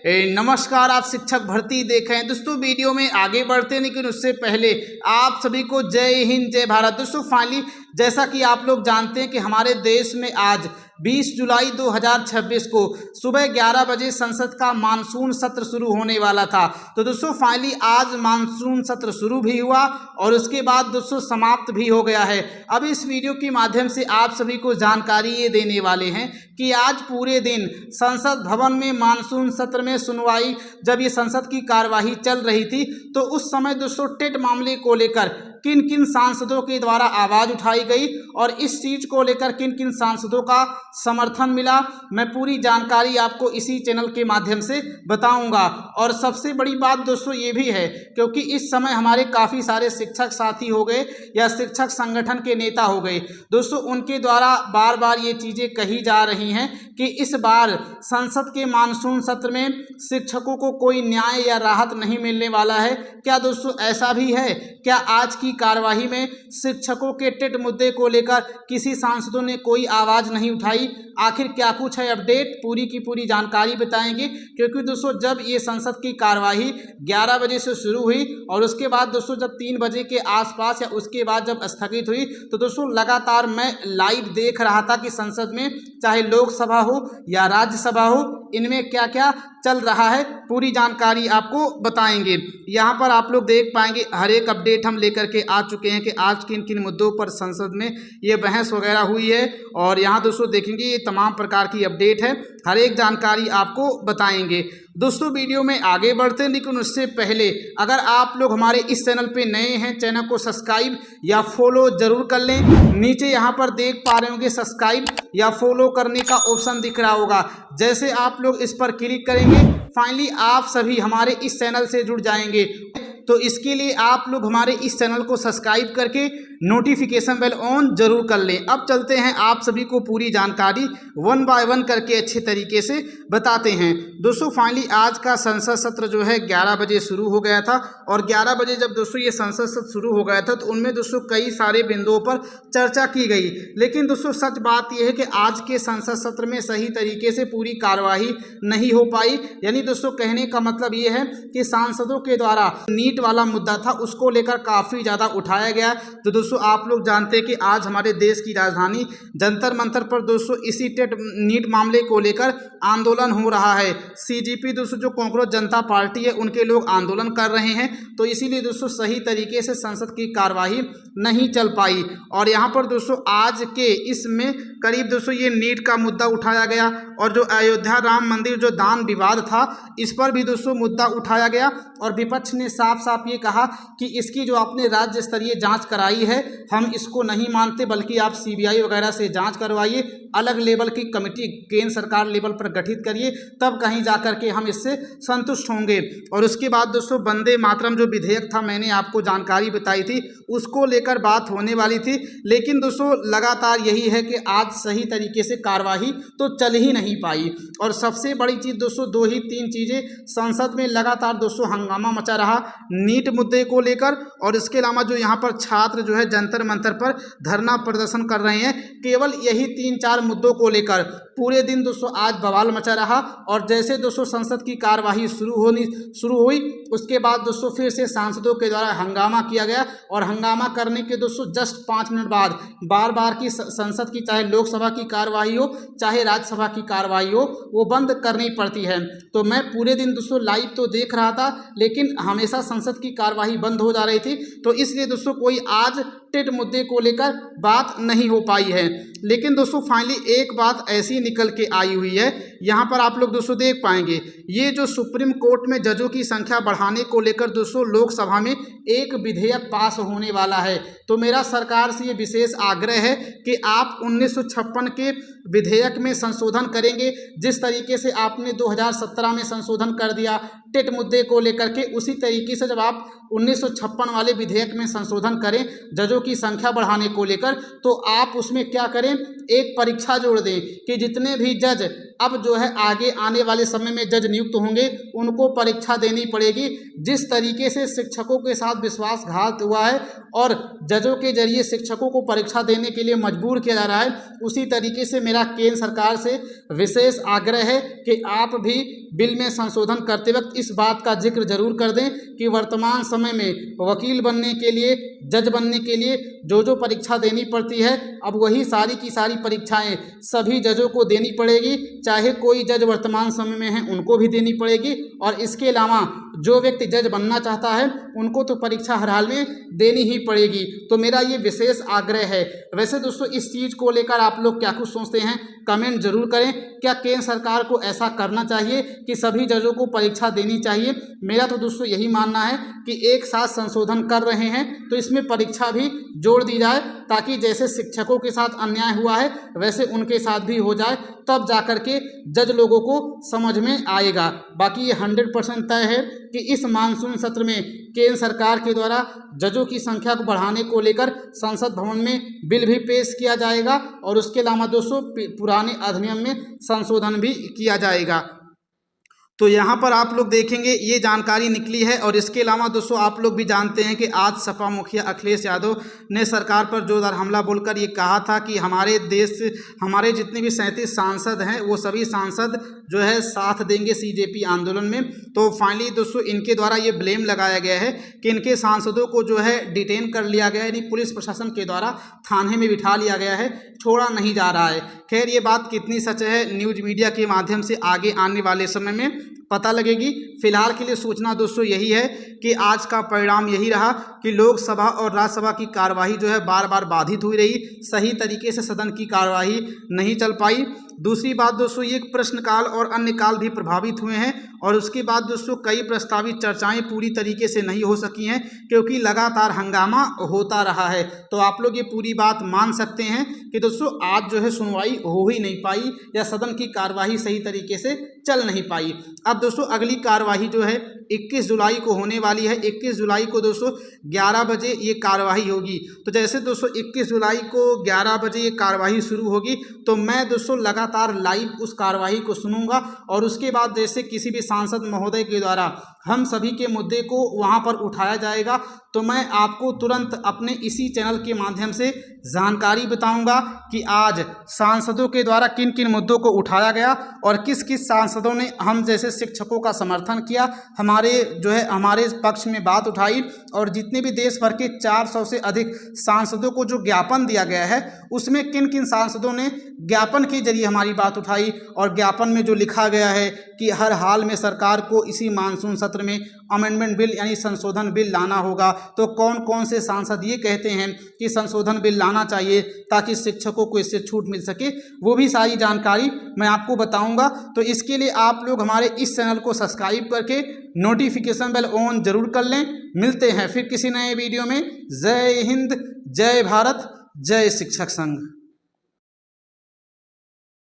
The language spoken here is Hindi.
नमस्कार, आप शिक्षक भर्ती देख रहे हैं। दोस्तों वीडियो में आगे बढ़ते हैं, लेकिन उससे पहले आप सभी को जय हिंद जय भारत। दोस्तों फाइनली जैसा कि आप लोग जानते हैं कि हमारे देश में आज 20 जुलाई 2026 को सुबह 11 बजे संसद का मानसून सत्र शुरू होने वाला था। तो दोस्तों फाइनली आज मानसून सत्र शुरू भी हुआ और उसके बाद दोस्तों समाप्त भी हो गया है। अब इस वीडियो के माध्यम से आप सभी को जानकारी ये देने वाले हैं कि आज पूरे दिन संसद भवन में मानसून सत्र में सुनवाई, जब ये संसद की कार्यवाही चल रही थी तो उस समय दोस्तों टेट मामले को लेकर किन किन सांसदों के द्वारा आवाज़ उठाई गई और इस चीज़ को लेकर किन किन सांसदों का समर्थन मिला, मैं पूरी जानकारी आपको इसी चैनल के माध्यम से बताऊंगा। और सबसे बड़ी बात दोस्तों ये भी है, क्योंकि इस समय हमारे काफ़ी सारे शिक्षक साथी हो गए या शिक्षक संगठन के नेता हो गए दोस्तों, उनके द्वारा बार बार ये चीज़ें कही जा रही हैं कि इस बार संसद के मानसून सत्र में शिक्षकों को कोई न्याय या राहत नहीं मिलने वाला है। क्या दोस्तों ऐसा भी है? क्या आज की कार्यवाही में शिक्षकों के टेट मुद्दे को लेकर किसी सांसदों ने कोई आवाज़ नहीं उठाई? आखिर क्या कुछ है अपडेट, पूरी की पूरी जानकारी बताएंगे। क्योंकि दोस्तों जब ये संसद की कार्यवाही 11 बजे से शुरू हुई और उसके बाद दोस्तों जब 3 बजे के आसपास या उसके बाद जब स्थगित हुई तो दोस्तों लगातार मैं लाइव देख रहा था कि संसद में चाहे लोकसभा हो या राज्यसभा हो, इनमें क्या क्या चल रहा है, पूरी जानकारी आपको बताएंगे। यहाँ पर आप लोग देख पाएंगे हर एक अपडेट हम लेकर के आ चुके हैं कि आज किन किन मुद्दों पर संसद में ये बहस वगैरह हुई है। और यहाँ दोस्तों देखेंगे ये तमाम प्रकार की अपडेट है, हर एक जानकारी आपको बताएंगे। दोस्तों वीडियो में आगे बढ़ते हैं, लेकिन उससे पहले अगर आप लोग हमारे इस चैनल पे नए हैं, चैनल को सब्सक्राइब या फॉलो जरूर कर लें। नीचे यहाँ पर देख पा रहे होंगे सब्सक्राइब या फॉलो करने का ऑप्शन दिख रहा होगा। जैसे आप लोग इस पर क्लिक करेंगे फाइनली आप सभी हमारे इस चैनल से जुड़ जाएंगे। तो इसके लिए आप लोग हमारे इस चैनल को सब्सक्राइब करके नोटिफिकेशन बेल ऑन जरूर कर लें। अब चलते हैं, आप सभी को पूरी जानकारी वन बाय वन करके अच्छे तरीके से बताते हैं। दोस्तों फाइनली आज का संसद सत्र जो है 11 बजे शुरू हो गया था और 11 बजे जब दोस्तों ये संसद सत्र शुरू हो गया था तो उनमें दोस्तों कई सारे बिंदुओं पर चर्चा की गई। लेकिन दोस्तों सच बात यह है कि आज के संसद सत्र में सही तरीके से पूरी कार्यवाही नहीं हो पाई। यानी दोस्तों कहने का मतलब ये है कि सांसदों के द्वारा नीट वाला मुद्दा था उसको लेकर काफ़ी ज़्यादा उठाया गया। तो दोस्तों आप लोग जानते हैं कि आज हमारे देश की राजधानी जंतर मंतर पर दोस्तों इसी टेट नीट मामले को लेकर आंदोलन हो रहा है। सीजीपी दोस्तों जो कांग्रेस जनता पार्टी है उनके लोग आंदोलन कर रहे हैं, तो इसीलिए दोस्तों सही तरीके से संसद की कार्यवाही नहीं चल पाई। और यहाँ पर दोस्तों आज के इसमें करीब दोस्तों ये नीट का मुद्दा उठाया गया और जो अयोध्या राम मंदिर जो दान विवाद था इस पर भी दोस्तों मुद्दा उठाया गया और विपक्ष ने साफ साफ ये कहा कि इसकी जो आपने राज्य स्तरीय जांच कराई है हम इसको नहीं मानते, बल्कि आप सीबीआई वगैरह से जांच करवाइए, अलग लेवल की कमेटी केंद्र सरकार लेवल पर गठित करिए, तब कहीं जा कर के हम इससे संतुष्ट होंगे। और उसके बाद दोस्तों वंदे मातरम जो विधेयक था मैंने आपको जानकारी बताई थी उसको लेकर बात होने वाली थी। लेकिन दोस्तों लगातार यही है कि आज सही तरीके से कार्यवाही तो चल ही नहीं पाई। और सबसे बड़ी चीज़ दोस्तों 2 ही 3 चीज़ें संसद में लगातार दोस्तों हंगामा मचा रहा नीट मुद्दे को लेकर, और इसके अलावा जो यहाँ पर छात्र जो है जंतर मंतर पर धरना प्रदर्शन कर रहे हैं, केवल यही 3-4 मुद्दों को लेकर पूरे दिन दोस्तों आज बवाल मचा रहा। और जैसे दोस्तों संसद की कार्यवाही शुरू हुई उसके बाद दोस्तों फिर से सांसदों के द्वारा हंगामा किया गया और हंगामा करने के दोस्तों जस्ट 5 मिनट बाद बार बार की संसद की चाहे लोकसभा की कार्यवाही हो चाहे राज्यसभा की कार्यवाही हो वो बंद करनी पड़ती है। तो मैं पूरे दिन दोस्तों लाइव तो देख रहा था लेकिन हमेशा संसद की कार्यवाही बंद हो जा रही थी, तो इसलिए दोस्तों कोई आज टेट मुद्दे को लेकर बात नहीं हो पाई है। लेकिन दोस्तों फाइनली एक बात ऐसी निकल के आई हुई है, यहाँ पर आप लोग दोस्तों देख पाएंगे ये जो सुप्रीम कोर्ट में जजों की संख्या बढ़ाने को लेकर दोस्तों लोकसभा में एक विधेयक पास होने वाला है। तो मेरा सरकार से ये विशेष आग्रह है कि आप 1956 के विधेयक में संशोधन करेंगे, जिस तरीके से आपने 2017 में संशोधन कर दिया टेट मुद्दे को लेकर के, उसी तरीके से जब आप 1956 वाले विधेयक में संशोधन करें जजों की संख्या बढ़ाने को लेकर, तो आप उसमें क्या करें, एक परीक्षा जोड़ दें कि जितने भी जज अब जो है आगे आने वाले समय में जज नियुक्त होंगे उनको परीक्षा देनी पड़ेगी। जिस तरीके से शिक्षकों के साथ विश्वासघात हुआ है और जजों के जरिए शिक्षकों को परीक्षा देने के लिए मजबूर किया जा रहा है, उसी तरीके से मेरा केंद्र सरकार से विशेष आग्रह है कि आप भी बिल में संशोधन करते वक्त इस बात का जिक्र जरूर कर दें कि वर्तमान समय में वकील बनने के लिए, जज बनने के लिए जो परीक्षा देनी पड़ती है, अब वही सारी की सारी परीक्षाएं सभी जजों को देनी पड़ेगी। चाहे कोई जज वर्तमान समय में है उनको भी देनी पड़ेगी, और इसके अलावा जो व्यक्ति जज बनना चाहता है उनको तो परीक्षा हर हाल में देनी ही पड़ेगी। तो मेरा ये विशेष आग्रह है। वैसे दोस्तों इस चीज़ को लेकर आप लोग क्या कुछ सोचते हैं कमेंट जरूर करें। क्या केंद्र सरकार को ऐसा करना चाहिए कि सभी जजों को परीक्षा देनी चाहिए? मेरा तो दोस्तों यही मानना है कि एक साथ संशोधन कर रहे हैं तो इसमें परीक्षा भी जोड़ दी जाए, ताकि जैसे शिक्षकों के साथ अन्याय हुआ है वैसे उनके साथ भी हो जाए, तब जाकर के जज लोगों को समझ में आएगा। बाकी ये 100% तय है कि इस मानसून सत्र में केंद्र सरकार के द्वारा जजों की संख्या को बढ़ाने को लेकर संसद भवन में बिल भी पेश किया जाएगा, और उसके अलावा दोस्तों पुराने अधिनियम में संशोधन भी किया जाएगा। तो यहाँ पर आप लोग देखेंगे ये जानकारी निकली है। और इसके अलावा दोस्तों आप लोग भी जानते हैं कि आज सपा मुखिया अखिलेश यादव ने सरकार पर जोरदार हमला बोलकर ये कहा था कि हमारे देश, हमारे जितने भी 37 सांसद हैं वो सभी सांसद जो है साथ देंगे सीजेपी आंदोलन में। तो फाइनली दोस्तों इनके द्वारा ये ब्लेम लगाया गया है कि इनके सांसदों को जो है डिटेन कर लिया गया है, यानी पुलिस प्रशासन के द्वारा थाने में बिठा लिया गया है, छोड़ा नहीं जा रहा है। खैर ये बात कितनी सच है न्यूज़ मीडिया के माध्यम से आगे आने वाले समय में पता लगेगी। फिलहाल के लिए सूचना दोस्तों यही है कि आज का परिणाम यही रहा कि लोकसभा और राज्यसभा की कार्यवाही जो है बार बार बाधित हुई रही, सही तरीके से सदन की कार्यवाही नहीं चल पाई। दूसरी बात दोस्तों ये प्रश्नकाल और अन्य काल भी प्रभावित हुए हैं, और उसके बाद दोस्तों कई प्रस्तावित चर्चाएं पूरी तरीके से नहीं हो सकी हैं क्योंकि लगातार हंगामा होता रहा है। तो आप लोग ये पूरी बात मान सकते हैं कि दोस्तों आज जो है सुनवाई हो ही नहीं पाई या सदन की कार्यवाही सही तरीके से चल नहीं पाई। अब दोस्तों अगली कार्यवाही जो है 21 जुलाई को होने वाली है। 21 जुलाई को दोस्तों 11 बजे ये कार्यवाही होगी। तो जैसे दोस्तों 21 जुलाई को 11 बजे ये कार्यवाही शुरू होगी तो मैं दोस्तों लगातार लाइव उस कार्यवाही को सुनूंगा, और उसके बाद जैसे किसी भी सांसद महोदय के द्वारा हम सभी के मुद्दे को वहां पर उठाया जाएगा तो मैं आपको तुरंत अपने इसी चैनल के माध्यम से जानकारी बताऊंगा कि आज सांसदों के द्वारा किन किन मुद्दों को उठाया गया और किस किस सांसदों ने हम जैसे शिक्षकों का समर्थन किया, हमारे पक्ष में बात उठाई, और जितने भी देश भर के 400 से अधिक सांसदों को जो ज्ञापन दिया गया है उसमें किन किन सांसदों ने ज्ञापन के जरिए हमारी बात उठाई, और ज्ञापन में जो लिखा गया है कि हर हाल में सरकार को इसी मानसून सत्र में अमेंडमेंट बिल यानी संशोधन बिल लाना होगा। तो कौन कौन से सांसद ये कहते हैं कि संशोधन बिल लाना चाहिए ताकि शिक्षकों को इससे छूट मिल सके, वो भी सारी जानकारी मैं आपको बताऊंगा। तो इसके लिए आप लोग हमारे इस चैनल को सब्सक्राइब करके नोटिफिकेशन बेल ऑन जरूर कर लें। मिलते हैं फिर किसी नए वीडियो में। जय हिंद, जय भारत, जय शिक्षक संघ।